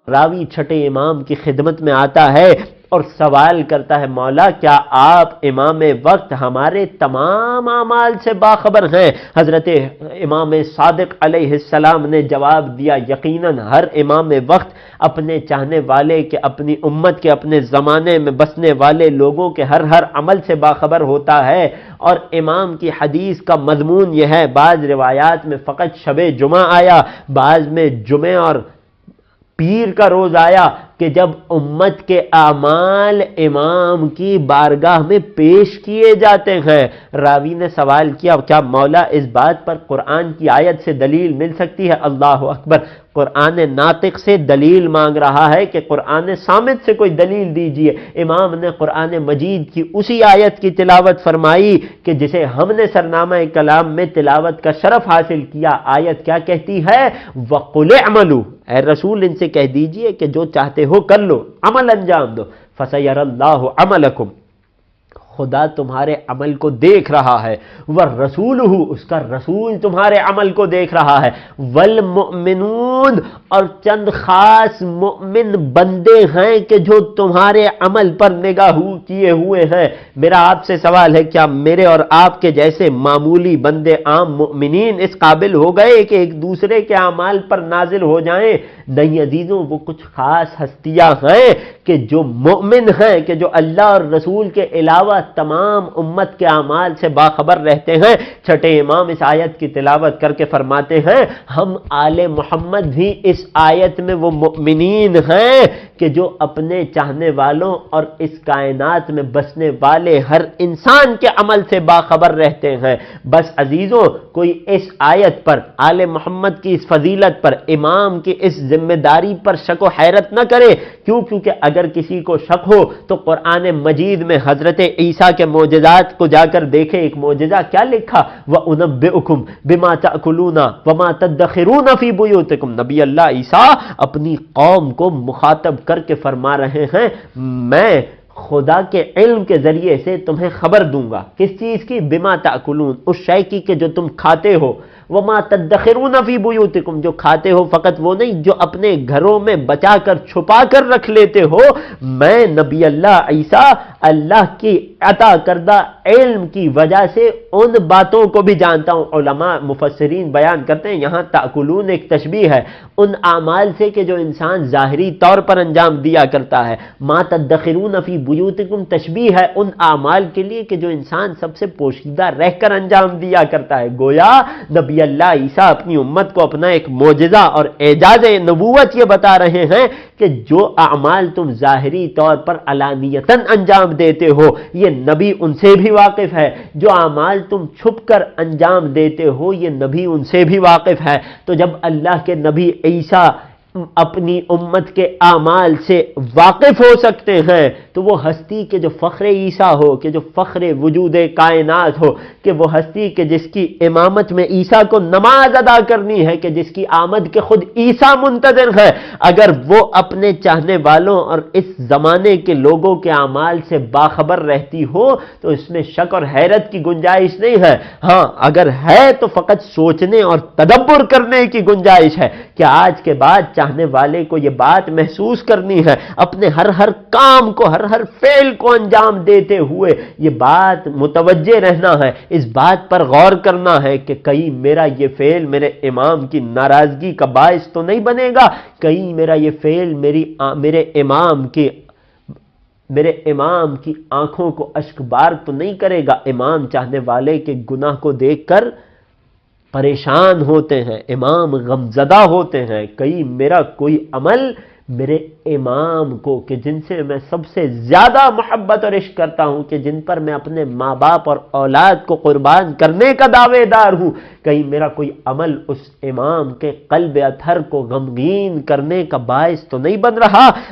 راوی چھٹے امام کی خدمت میں آتا ہے اور سوال کرتا ہے، مولا کیا آپ امام وقت ہمارے تمام اعمال سے باخبر ہیں؟ حضرت امام صادق علیہ السلام نے جواب دیا، یقیناً ہر امام وقت اپنے چاہنے والے کے، اپنی امت کے، اپنے زمانے میں بسنے والے لوگوں کے ہر عمل سے باخبر ہوتا ہے۔ اور امام کی حدیث کا مضمون یہ ہے، بعض روایات میں فقط شب جمعہ آیا، بعض میں جمعہ اور پیر کا روز آیا کہ جب امت کے اعمال امام کی بارگاہ میں پیش کیے جاتے ہیں۔ راوی نے سوال کیا، کیا مولا اس بات پر قرآن کی آیت سے دلیل مل سکتی ہے؟ اللہ اکبر! قرآن ناطق سے دلیل مانگ رہا ہے کہ قرآن صامت سے کوئی دلیل دیجئے۔ امام نے قرآن مجید کی اسی آیت کی تلاوت فرمائی کہ جسے ہم نے سرنامہ کلام میں تلاوت کا شرف حاصل کیا۔ آیت کیا کہتی ہے؟ وَقُلِ اعْمَلُوا، اے رسول ان سے کہہ دیجئے کہ جو چاہتے ہو کر لو، عمل انجام دو۔ فَسَيَرَى اللَّهُ عَمَلَكُمْ، خدا تمہارے عمل کو دیکھ رہا ہے، وَالرَّسُولُهُ، اس کا رسول تمہارے عمل کو دیکھ رہا ہے، وَالْمُؤْمِنُونَ، اور چند خاص مؤمن بندے ہیں کہ جو تمہارے عمل پر نگاہ کیے ہوئے ہیں۔ میرا آپ سے سوال ہے، کیا میرے اور آپ کے جیسے معمولی بندے عام مؤمنین اس قابل ہو گئے کہ ایک دوسرے کے اعمال پر نازل ہو جائیں؟ نہیں عزیزوں، وہ کچھ خاص ہستیاں ہیں کہ جو مومن ہیں، کہ جو اللہ اور رسول کے علاوہ تمام امت کے اعمال سے باخبر رہتے ہیں۔ چھٹے امام اس آیت کی تلاوت کر کے فرماتے ہیں، ہم آل محمد بھی اس آیت میں وہ مؤمنین ہیں کہ جو اپنے چاہنے والوں اور اس کائنات میں بسنے والے ہر انسان کے عمل سے باخبر رہتے ہیں۔ بس عزیزوں، کوئی اس آیت پر، آل محمد کی اس فضیلت پر، امام کی اس ذمہ داری پر شک و حیرت نہ کرے۔ کیونکہ اگر کسی کو شک ہو تو قرآن مجید میں حضرت عیسیٰ کے معجزات کو جا کر دیکھے۔ ایک معجزہ کیا لکھا؟ وَأُنَبِّئُكُمْ بِمَا تَأْكُلُونَ وَمَا تَدَّخِرُونَ فِي بُيُوتِكُمْ، نبی اللہ عیسیٰ اپنی قوم کو مخاطب کر کے فرما رہے ہیں، میں خدا کے علم کے ذریعے سے تمہیں خبر دوں گا۔ کس چیز کی؟ بما تاکلون، اس شے کی کہ جو تم کھاتے ہو، وما تدخرون فی بیوتکم، جو کھاتے ہو فقط وہ نہیں جو اپنے گھروں میں بچا کر چھپا کر رکھ لیتے ہو۔ میں نبی اللہ عیسیٰ اللہ کی عطا کردہ علم کی وجہ سے ان باتوں کو بھی جانتا ہوں۔ علماء مفسرین بیان کرتے ہیں یہاں تاکلون ایک تشبیہ ہے ان اعمال سے کہ جو انسان ظاہری طور پر انجام دیا کرتا ہے۔ ما تدخرون فی بیوتکم تشبیہ ہے ان اعمال کے لیے کہ جو انسان سب سے پوشیدہ رہ کر انجام دیا کرتا ہے۔ گویا نبی اللہ عیسیٰ اپنی امت کو اپنا ایک معجزہ اور اعجاز نبوت یہ بتا رہے ہیں کہ جو اعمال تم ظاہری طور پر علانیتاً انجام دیتے ہو یہ نبی ان سے بھی واقف ہے، جو اعمال تم چھپ کر انجام دیتے ہو یہ نبی ان سے بھی واقف ہے۔ تو جب اللہ کے نبی عیسیٰ اپنی امت کے اعمال سے واقف ہو سکتے ہیں تو وہ ہستی کے جو فخر عیسیٰ ہو، کہ جو فخر وجود کائنات ہو، کہ وہ ہستی کہ جس کی امامت میں عیسیٰ کو نماز ادا کرنی ہے، کہ جس کی آمد کے خود عیسیٰ منتظر ہے، اگر وہ اپنے چاہنے والوں اور اس زمانے کے لوگوں کے اعمال سے باخبر رہتی ہو تو اس میں شک اور حیرت کی گنجائش نہیں ہے۔ ہاں اگر ہے تو فقط سوچنے اور تدبر کرنے کی گنجائش ہے کہ آج کے بعد چاہنے والے کو یہ بات محسوس کرنی ہے، اپنے ہر کام کو، ہر فعل کو انجام دیتے ہوئے یہ بات متوجہ رہنا ہے، اس بات پر غور کرنا ہے کہ کہیں میرا یہ فعل میرے امام کی ناراضگی کا باعث تو نہیں بنے گا، کہیں میرا یہ فعل میرے امام کی آنکھوں کو اشک بار تو نہیں کرے گا۔ امام چاہنے والے کے گناہ کو دیکھ کر پریشان ہوتے ہیں، امام غمزدہ ہوتے ہیں، کہیں میرا کوئی عمل میرے امام کو، کہ جن سے میں سب سے زیادہ محبت اور عشق کرتا ہوں، کہ جن پر میں اپنے ماں باپ اور اولاد کو قربان کرنے کا دعوے دار ہوں، کہیں میرا کوئی عمل اس امام کے قلب اطہر کو غمگین کرنے کا باعث تو نہیں بن رہا۔